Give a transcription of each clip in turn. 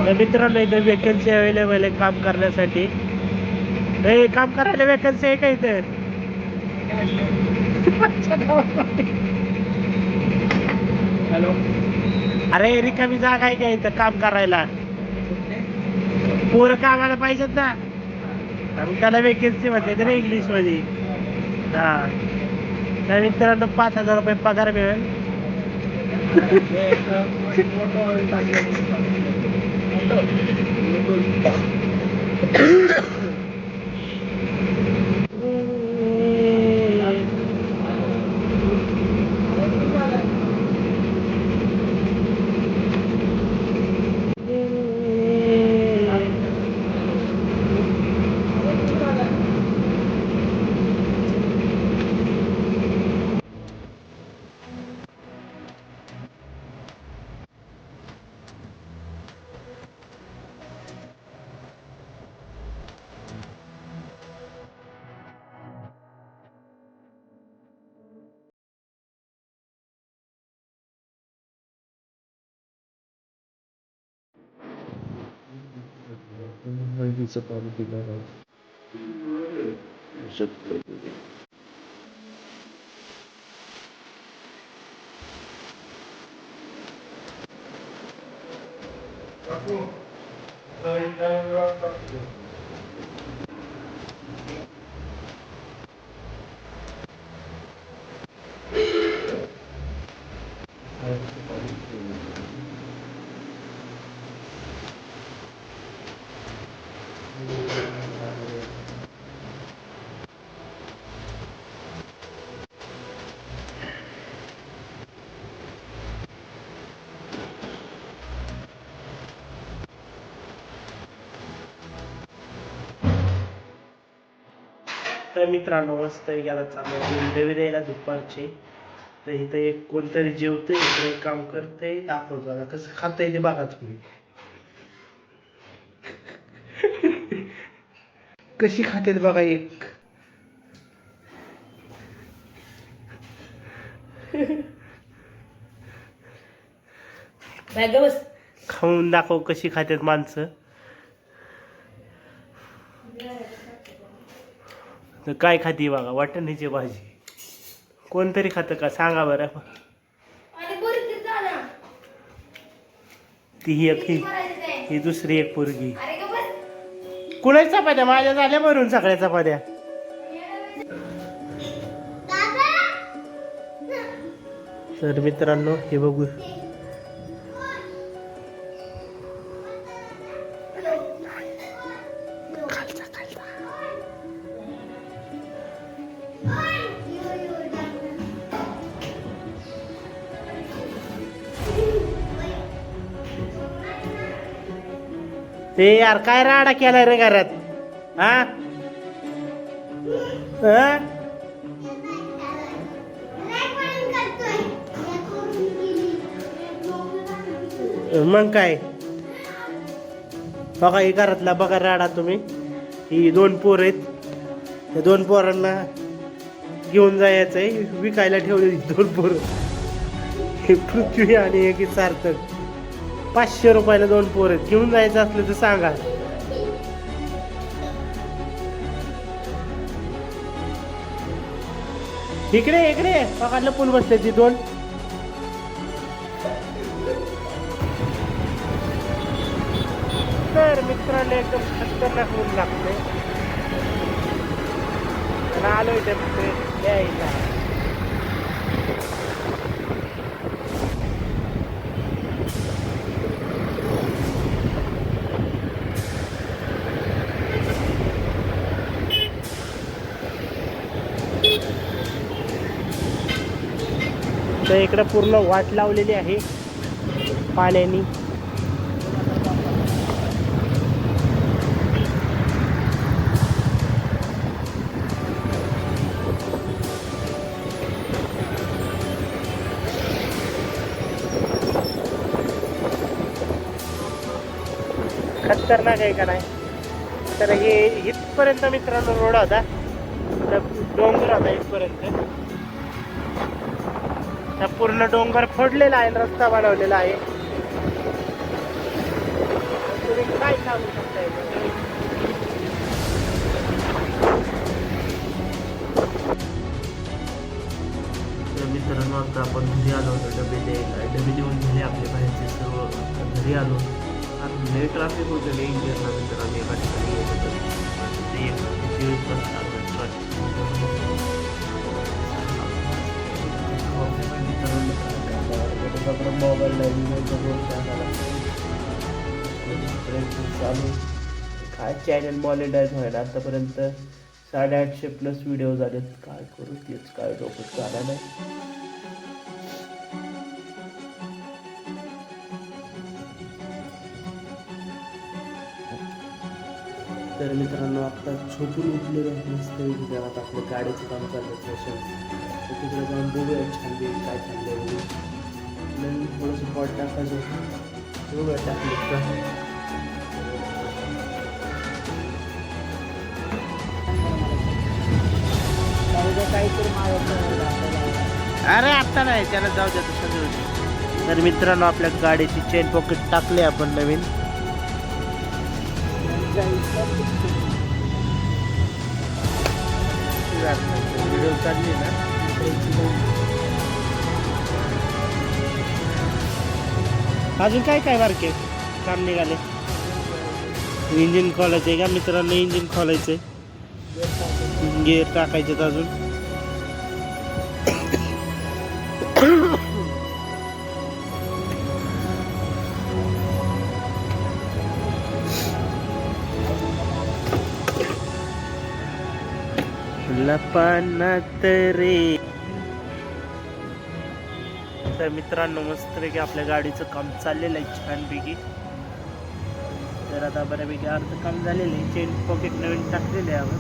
तर मित्रांनो इथं वेकन्सी अवेलेबल आहे काम करण्यासाठी. हे काम करायला वेकन्सी आहे का इथं? हॅलो, अरे रिकामी जागा आहे का इथं काम करायला? पोरं कामाला पाहिजेत ना, आणि त्याला वेकन्सी म्हणते ना इंग्लिश मध्ये. हा, त्या मित्रांनो 5,000 रुपये पगार मिळेल. तर मित्रांनो मस्त गेला चालू इंटरव्ह्यू द्यायला दुपारचे. तर इथं एक कोणतरी जेवतंय, इकडे काम करतंय, दाखवतो बघा कसं खातंय ते बघा तुम्ही. कशी खातेत बघा एक. खाऊन दाखव कशी खातेत माणसं. तर काय खाती बघा, वाटण्याची भाजी. कोणतरी खातं का सांगा बरं. ती ही एक ही दुसरी एक पोरगी. कुणाच्या चपात्या माझ्या झाल्या भरून सगळ्या चपात्या. तर मित्रांनो हे बघू, ते यार काय राडा केलाय रे घरात. हा मग काय बघा हे घरातला बघा राडा तुम्ही. ही 2 पोर आहेत, त्या 2 पोरांना घेऊन जायचंय, विकायला ठेवले 2 पोरं. हे पृथ्वी आणि एक सार्थक. 500 रुपयाला 2 पोरं आहेत. घेऊन जायचं असलं तर सांगा. इकडे इकडे बघा लपून बसले ती 2. तर मित्रांनो एकदम खतरनाक ऊन लागते. आलोय ते यायला. तर इकडं पूर्ण वाट लावलेली आहे पाण्याने. खतरनाक आहे का नाही. तर हे इथपर्यंत मित्रांनो रोड होता, तर डोंगर होता इथपर्यंत. पूर्ण डोंगर फोडलेला आहे, रस्ता बनवलेला आहे. आपण घरी आलो होतो डबे देऊन झाले आपले बाहेरचे सर्व. घरी आलो आणि लय ट्रॅफिक होतं लय इंजिनियरला आम्ही एका ठिकाणी येत होतो. ते 1 तास लागला मोबाईल चालू काय चॅनल मॉनिटाईज व्हायला आतापर्यंत 850+ व्हिडिओ झालेत. काय करू तेच काय डोकं चाललं नाही. तर मित्रांनो आता झोपून उठलेलं मस्त घरात आपलं गाडीचं काम चाललं सेशन तिकडे जाऊन बघूया छान काय चाललंय नवीन थोडंसं पॉट टाकायचं बघूया टाकलं का. अरे आत्ता नाही त्याला जाऊ द्या तसं. तर मित्रांनो आपल्या गाडीची चेन पॉकेट टाकले आपण नवीन. व्हिडिओ चालली ना अजून काय काय बारके काम निघाले. इंजिन खोलायचं आहे का मित्रांनो. इंजिन खोलायचंय गिअर टाकायचे अजून. लपानात रे. तर मित्रांनो मस्तपैकी आपल्या गाडीचं काम चाललेलं आहे छानपैकी. तर आता बऱ्यापैकी अर्ध काम झालेलं आहे. चेन पॉकेट नवीन टाकलेले आहे आपण.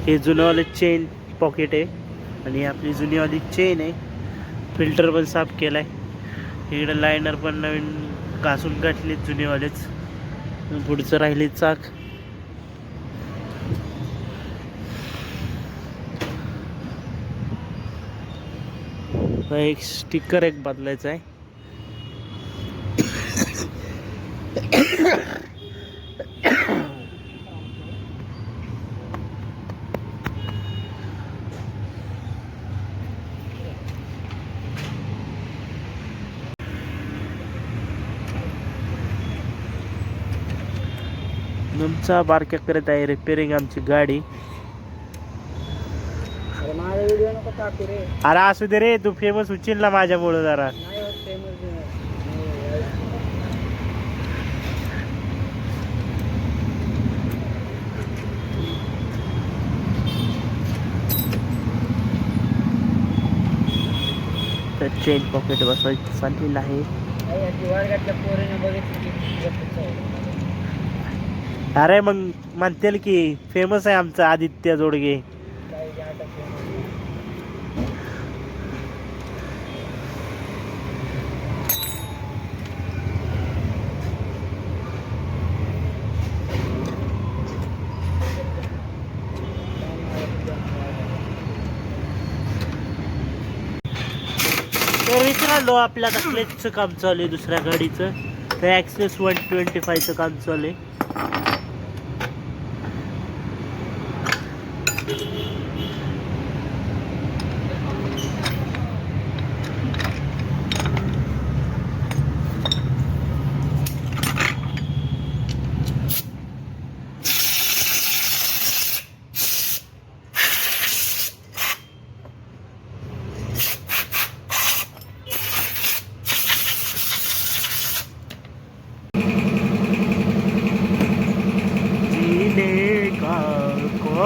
हे जुनवाले चेन पॉकेट आहे आणि आपली जुनीवाली चेन आहे. फिल्टर पण साफ केलाय. इकडे लायनर पण नवीन घासून गाठले जुनीवालेच. पुढचं राहिले चाक. एक स्टिकर एक बदलायचा आहे. आमचा बारक्या करत आहे रिपेअरिंग आमची गाडी. अरे असू दे रे तू फेमस होशील ना माझ्यामुळे जरा. तर चेन पॉकेट बसवायचं चाललेलं आहे. अरे मग म्हणतील की फेमस आहे आमचा आदित्य जोडगे. तर मित्रांनो आपल्या क्लेचचं काम चालू आहे दुसऱ्या गाडीचं. तर ॲक्सेस 125चं काम चालू आहे.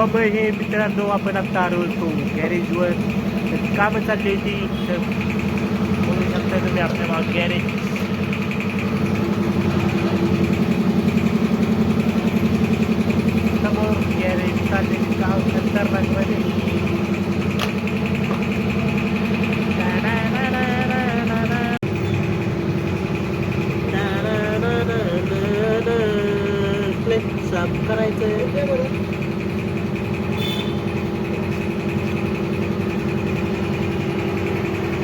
अब हे मित्रांनो आपण आता आलो गॅरेजवर. कामं चालली होती तर बघू शकता तुम्ही आपल्या माग गॅरेज. समोर गॅरेज चाललेली काम खतरनाकमध्ये. साफ करायचं.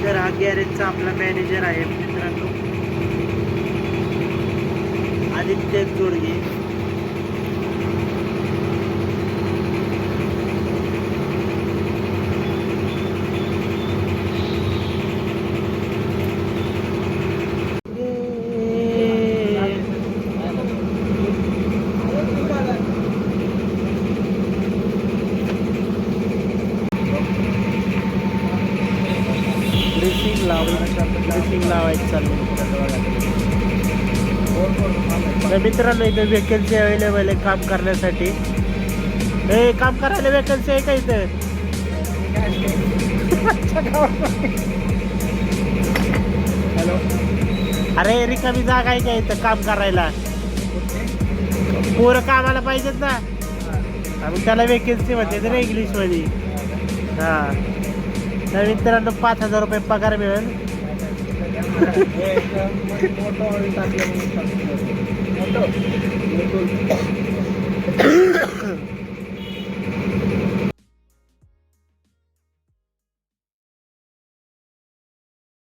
तर हा गॅरेजचा आपला मॅनेजर आहे मित्रांनो आदित्य जोडगे. ड्रेसिंग लावायचं चालू तर मित्रांनो इथं वेकन्सी अवेलेबल आहे काम करण्यासाठी. हे काम करायला वेकन्सी आहे का इथं? हॅलो, अरे रिकामी जागा आहे का इथं काम करायला? पोरं कामाला पाहिजेत ना, मग त्याला वेकन्सी म्हणते तर इंग्लिशमध्ये. हां, तर मित्रांनो 5,000 रुपये पगार मिळेल. मोठं